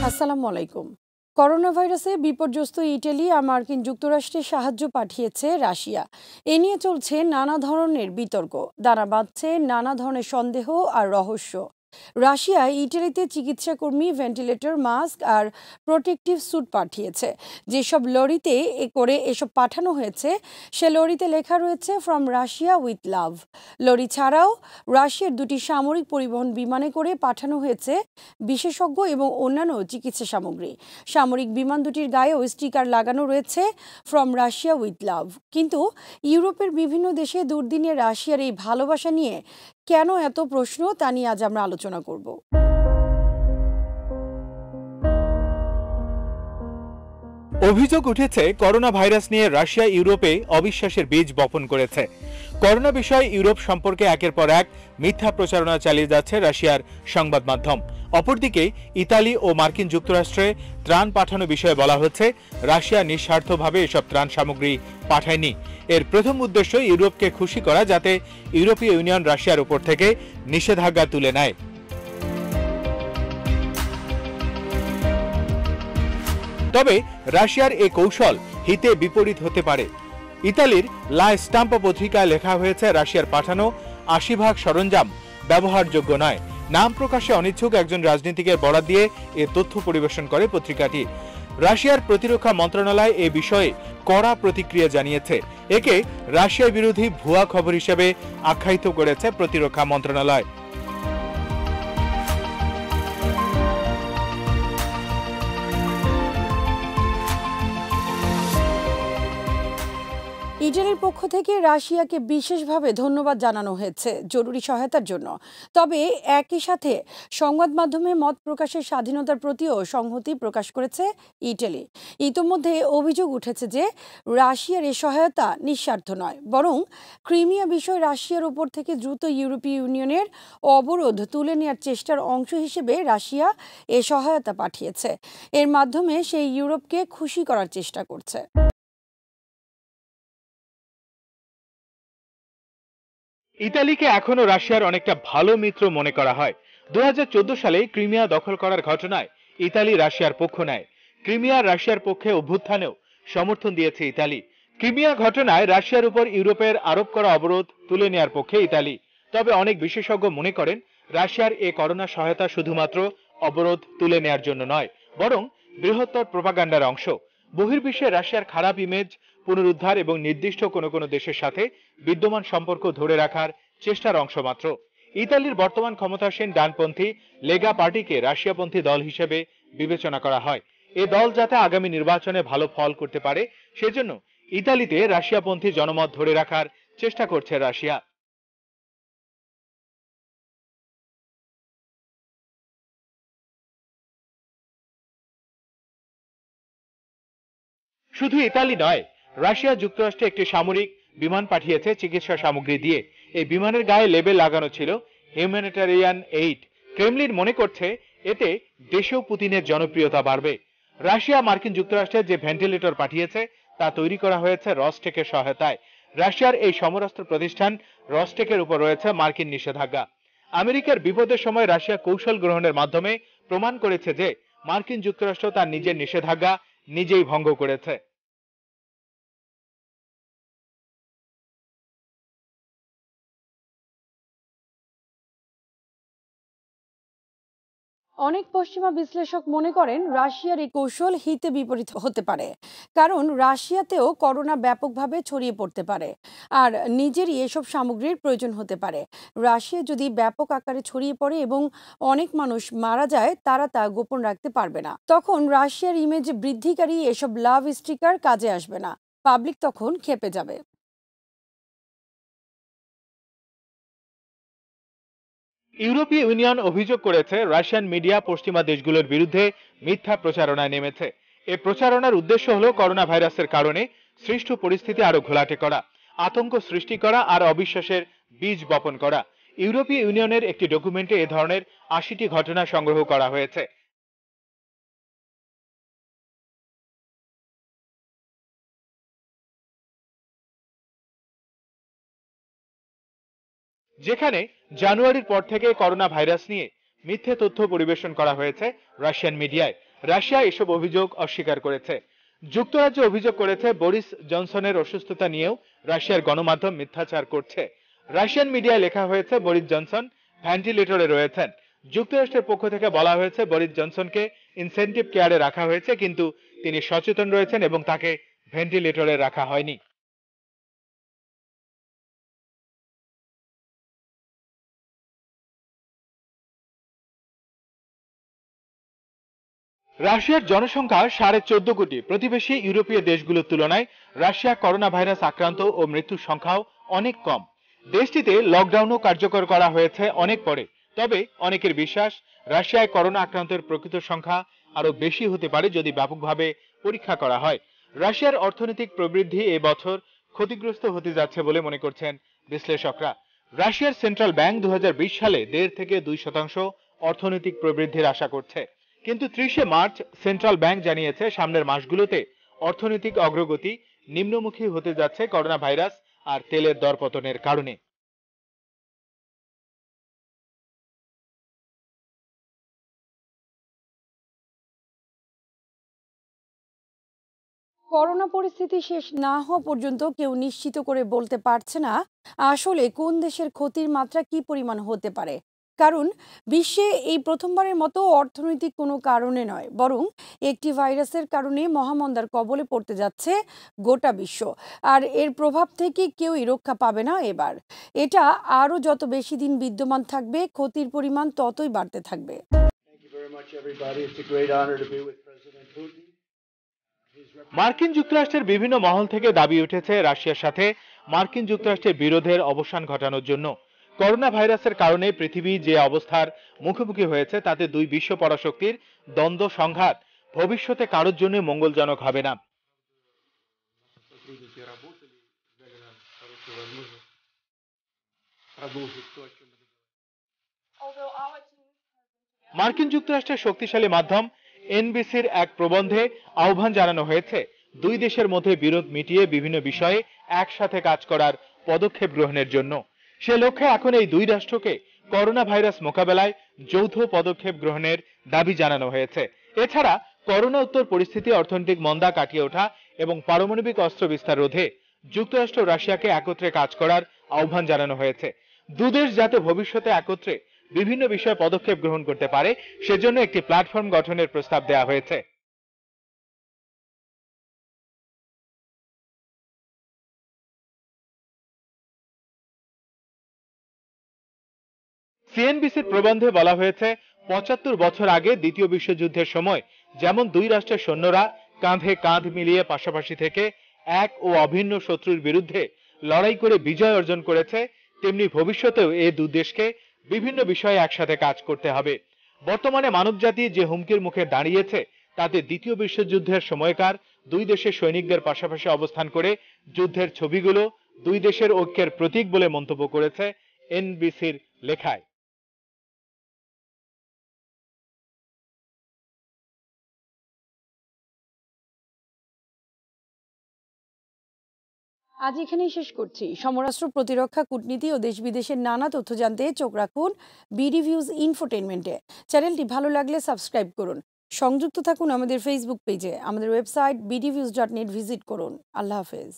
আসসালামু আলাইকুম। করোনা ভাইরাসে বিপর্যস্ত ইটালি আর মার্কিন যুক্তরাষ্ট্রে সাহায্য পাঠিয়েছে রাশিয়া। এ নিয়ে চলছে নানা ধরনের বিতর্ক, দানা বাঁধছে নানা ধরনের সন্দেহ আর রহস্য। রাশিয়া ইটালিতে চিকিৎসাকর্মী, ভেন্টিলেটর, মাস্ক আর প্রোটেক্টিভ স্যুট পাঠিয়েছে। যেসব লরিতে করে এসব পাঠানো হয়েছে, সে লরিতে লেখা রয়েছে from Russia with love. Lorry ছাড়াও রাশিয়ার দুটি সামরিক পরিবহন বিমানে করে পাঠানো হয়েছে বিশেষজ্ঞ এবং অন্যান্য চিকিৎসা সামগ্রী। সামরিক বিমান দুটির গায়েও স্টিকার লাগানো রয়েছে ফ্রম রাশিয়া উইথ লাভ। কিন্তু ইউরোপের বিভিন্ন দেশে দুর্দিনে রাশিয়ার এই ভালোবাসা নিয়ে কেন এত প্রশ্ন, তা নিয়ে আজ আমরা আলোচনা করব। অভিযোগ উঠেছে করোনা ভাইরাস নিয়ে রাশিয়া ইউরোপে অবিশ্বাসের বীজ বপন করেছে। করোনা বিষয়ে ইউরোপ সম্পর্কে একের পর এক মিথ্যা প্রচারণা চালিয়ে যাচ্ছে রাশিয়ার সংবাদ মাধ্যম। অপরদিকে ইতালি ও মার্কিন যুক্তরাষ্ট্রে ত্রাণ পাঠানো বিষয়ে বলা হচ্ছে রাশিয়া নিঃস্বার্থভাবে এসব ত্রাণ সামগ্রী পাঠায়নি। এর প্রথম উদ্দেশ্য ইউরোপকে খুশি করা, যাতে ইউরোপীয় ইউনিয়ন রাশিয়ার উপর থেকে নিষেধাজ্ঞা তুলে নেয়। তবে রাশিয়ার এই কৌশল হিতে বিপরীত হতে পারে। ইতালির লা স্টাম্পা পত্রিকায় লেখা হয়েছে রাশিয়ার পাঠানো ৮০ ভাগ সরঞ্জাম ব্যবহারযোগ্য নয়। নাম প্রকাশে অনিচ্ছুক একজন রাজনীতিকের বরাত দিয়ে এ তথ্য পরিবেশন করে পত্রিকাটি। রাশিয়ার প্রতিরক্ষা মন্ত্রণালয় এ বিষয়ে কড়া প্রতিক্রিয়া জানিয়েছে। একে রাশিয়া বিরোধী ভুয়া খবর হিসেবে আখ্যায়িত করেছে প্রতিরক্ষা মন্ত্রণালয়। ইটালির পক্ষ থেকে রাশিয়াকে বিশেষভাবে ধন্যবাদ জানানো হয়েছে জরুরি সহায়তার জন্য। তবে একই সাথে সংবাদ মাধ্যমে মত প্রকাশের স্বাধীনতার প্রতিও সংহতি প্রকাশ করেছে ইটালি। ইতোমধ্যে অভিযোগ উঠেছে যে রাশিয়ার এই সহায়তা নিঃস্বার্থ নয়, বরং ক্রিমিয়া বিষয় রাশিয়ার উপর থেকে দ্রুত ইউরোপীয় ইউনিয়নের অবরোধ তুলে নেওয়ার চেষ্টার অংশ হিসেবে রাশিয়া এ সহায়তা পাঠিয়েছে। এর মাধ্যমে সেই ইউরোপকে খুশি করার চেষ্টা করছে। ইতালিকে এখনো রাশিয়ার অনেকটা ভালো মিত্র মনে করা হয়। ২০১৪ সালে ক্রিমিয়া দখল করার ঘটনায় ইতালি রাশিয়ার পক্ষ নেয়। ক্রিমিয়া রাশিয়ার পক্ষে অভ্যুত্থানেও সমর্থন দিয়েছে ইতালি। ক্রিমিয়া ঘটনায় রাশিয়ার উপর ইউরোপের আরোপ করা অবরোধ তুলে নেওয়ার পক্ষে ইতালি। তবে অনেক বিশেষজ্ঞ মনে করেন রাশিয়ার এ করোনা সহায়তা শুধুমাত্র অবরোধ তুলে নেওয়ার জন্য নয়, বরং বৃহত্তর প্রোপাগান্ডার অংশ। বহির্বিশ্বে রাশিয়ার খারাপ ইমেজ পুনরুদ্ধার এবং নির্দিষ্ট কোনো কোনো দেশের সাথে বিদ্যমান সম্পর্ক ধরে রাখার চেষ্টার অংশ মাত্র। ইতালির বর্তমান ক্ষমতাসীন ডানপন্থী লেগা পার্টিকে রাশিয়াপন্থী দল হিসেবে বিবেচনা করা হয়। এ দল যাতে আগামী নির্বাচনে ভালো ফল করতে পারে, সেজন্য ইতালিতে রাশিয়াপন্থী জনমত ধরে রাখার চেষ্টা করছে রাশিয়া। শুধু ইতালি নয়, রাশিয়া যুক্তরাষ্ট্রে একটি সামরিক বিমান পাঠিয়েছে চিকিৎসা সামগ্রী দিয়ে। এই বিমানের গায়ে লেবেল লাগানো ছিল হিউম্যানিটেরিয়ান এইড। ক্রেমলিন মনে করছে এতে দেশেও পুতিনের জনপ্রিয়তা বাড়বে। রাশিয়া মার্কিন যুক্তরাষ্ট্রের যে ভেন্টিলেটর পাঠিয়েছে তা তৈরি করা হয়েছে রসটেকের সহায়তায়। রাশিয়ার এই সমরাস্ত্র প্রতিষ্ঠান রসটেকের উপর রয়েছে মার্কিন নিষেধাজ্ঞা। আমেরিকার বিপদের সময় রাশিয়া কৌশল গ্রহণের মাধ্যমে প্রমাণ করেছে যে মার্কিন যুক্তরাষ্ট্র তার নিজের নিষেধাজ্ঞা নিজেই ভঙ্গ করেছে। অনেক পশ্চিমা বিশ্লেষক মনে করেন রাশিয়ার এই কৌশল হিতে বিপরীত হতে পারে, কারণ রাশিয়াতেও করোনা ব্যাপকভাবে ছড়িয়ে পড়তে পারে আর নিজেরই এসব সামগ্রীর প্রয়োজন হতে পারে। রাশিয়া যদি ব্যাপক আকারে ছড়িয়ে পড়ে এবং অনেক মানুষ মারা যায়, তারা তা গোপন রাখতে পারবে না। তখন রাশিয়ার ইমেজ বৃদ্ধিকারী এসব লাভ স্টিকার কাজে আসবে না, পাবলিক তখন ক্ষেপে যাবে। ইউরোপীয় ইউনিয়ন অভিযোগ করেছে রাশিয়ান মিডিয়া পশ্চিমা দেশগুলোর বিরুদ্ধে মিথ্যা প্রচারণায় নেমেছে। এই প্রচারণার উদ্দেশ্য হলো করোনা ভাইরাসের কারণে সৃষ্ট পরিস্থিতি আরো ঘোলাটে করা, আতঙ্ক সৃষ্টি করা আর অবিশ্বাসের বীজ বপন করা। ইউরোপীয় ইউনিয়নের একটি ডকুমেন্টে এ ধরনের ৮০টি ঘটনা সংগ্রহ করা হয়েছে। যেখানে জানুয়ারির পর থেকে করোনা ভাইরাস নিয়ে মিথ্যে তথ্য পরিবেশন করা হয়েছে রাশিয়ান মিডিয়ায়। রাশিয়া এসব অভিযোগ অস্বীকার করেছে। যুক্তরাজ্য অভিযোগ করেছে বরিস জনসনের অসুস্থতা নিয়েও রাশিয়ার গণমাধ্যম মিথ্যাচার করছে। রাশিয়ান মিডিয়ায় লেখা হয়েছে বরিস জনসন ভেন্টিলেটরে রয়েছেন। যুক্তরাষ্ট্রের পক্ষ থেকে বলা হয়েছে বরিস জনসনকে ইনসেনটিভ কেয়ারে রাখা হয়েছে, কিন্তু তিনি সচেতন রয়েছেন এবং তাকে ভেন্টিলেটরে রাখা হয়নি। রাশিয়ার জনসংখ্যা 14.5 কোটি। প্রতিবেশী ইউরোপীয় দেশগুলোর তুলনায় রাশিয়া করোনা ভাইরাস আক্রান্ত ও মৃত্যুর সংখ্যাও অনেক কম। দেশটিতে লকডাউনও কার্যকর করা হয়েছে অনেক পরে। তবে অনেকের বিশ্বাস রাশিয়ায় করোনা আক্রান্তের প্রকৃত সংখ্যা আরো বেশি হতে পারে যদি ব্যাপকভাবে পরীক্ষা করা হয়। রাশিয়ার অর্থনৈতিক প্রবৃদ্ধি এবছর ক্ষতিগ্রস্ত হতে যাচ্ছে বলে মনে করছেন বিশ্লেষকরা। রাশিয়ার সেন্ট্রাল ব্যাংক 2020 সালে 1.5 থেকে 2% অর্থনৈতিক প্রবৃদ্ধির আশা করছে, কিন্তু 30 মার্চ সেন্ট্রাল ব্যাংক জানিয়েছে সামনের মাসগুলোতে অর্থনৈতিক অগ্রগতি নিম্নমুখী হতে যাচ্ছে করোনা ভাইরাস আর তেলের দরপতনের কারণে। করোনা পরিস্থিতি শেষ না হওয়া পর্যন্ত কেউ নিশ্চিত করে বলতে পারছে না আসলে কোন দেশের ক্ষতির মাত্রা কি পরিমাণ হতে পারে। কারণ বিশ্বে এই প্রথমবারের মতো অর্থনৈতিক কোনো কারণে নয়, বরং একটি ভাইরাসের কারণে মহামন্দার কবলে পড়তে যাচ্ছে গোটা বিশ্ব। আর এর প্রভাব থেকে কেউই রক্ষা পাবে না এবার। এটা আরও যত বেশি দিন বিদ্যমান থাকবে, ক্ষতির পরিমাণ ততই বাড়তে থাকবে। Thank you very much, everybody. It's a great honor to be with President Putin. মার্কিন যুক্তরাষ্ট্রের বিভিন্ন মহল থেকে দাবি উঠেছে রাশিয়ার সাথে মার্কিন যুক্তরাষ্ট্রের বিরোধের অবসান ঘটানোর জন্য। করোনা ভাইরাসের কারণে পৃথিবী যে অবস্থার মুখোমুখি হয়েছে তাতে দুই বিশ্ব পরাশক্তির দ্বন্দ্ব সংঘাত ভবিষ্যতে কারোর জন্য মঙ্গলজনক হবে না। Сотрудники работали, дали нам хорошую возможность продолжить то, о чем мы договорились. মার্কিন যুক্তরাষ্ট্রের শক্তিশালী মাধ্যম এনবিসির এক প্রবন্ধে আহ্বান জানানো হয়েছে দুই দেশের মধ্যে বিরোধ মিটিয়ে বিভিন্ন বিষয়ে একসাথে কাজ করার পদক্ষেপ গ্রহণের জন্য। সে লক্ষ্যে এখন এই দুই রাষ্ট্রকে করোনা ভাইরাস মোকাবেলায় যৌথ পদক্ষেপ গ্রহণের দাবি জানানো হয়েছে। এছাড়া করোনা উত্তর পরিস্থিতি, অর্থনৈতিক মন্দা কাটিয়ে ওঠা এবং পারমাণবিক অস্ত্র বিস্তার রোধে যুক্তরাষ্ট্র রাশিয়াকে একত্রে কাজ করার আহ্বান জানানো হয়েছে। দুদেশ যাতে ভবিষ্যতে একত্রে বিভিন্ন বিষয়ে পদক্ষেপ গ্রহণ করতে পারে সেজন্য একটি প্ল্যাটফর্ম গঠনের প্রস্তাব দেওয়া হয়েছে। সিএনবিসির প্রবন্ধে বলা হয়েছে 75 বছর আগে দ্বিতীয় বিশ্বযুদ্ধের সময় যেমন দুই রাষ্ট্রের সৈন্যরা কাঁধে কাঁধ মিলিয়ে পাশাপাশি থেকে এক ও অভিন্ন শত্রুর বিরুদ্ধে লড়াই করে বিজয় অর্জন করেছে, তেমনি ভবিষ্যতেও এই দুই দেশকে বিভিন্ন বিষয়ে একসাথে কাজ করতে হবে। বর্তমানে মানবজাতি যে হুমকির মুখে দাঁড়িয়েছে তাতে দ্বিতীয় বিশ্বযুদ্ধের সময়কার দুই দেশের সৈনিকদের পাশাপাশি অবস্থান করে যুদ্ধের ছবিগুলো দুই দেশের ঐক্যের প্রতীক বলে মন্তব্য করেছে এনবিসির লেখায়। আজ এখানেই শেষ করছি। সমরাস্ত্র, প্রতিরক্ষা, কূটনীতি ও দেশ বিদেশের নানা তথ্য জানতে চোখ রাখুন বিডি ভিউজ ইনফোটেইনমেন্টে। চ্যানেলটি ভালো লাগলে সাবস্ক্রাইব করুন। সংযুক্ত থাকুন আমাদের ফেসবুক পেজে। আমাদের ওয়েবসাইট bdviews.net ভিজিট করুন। আল্লাহ হাফেজ।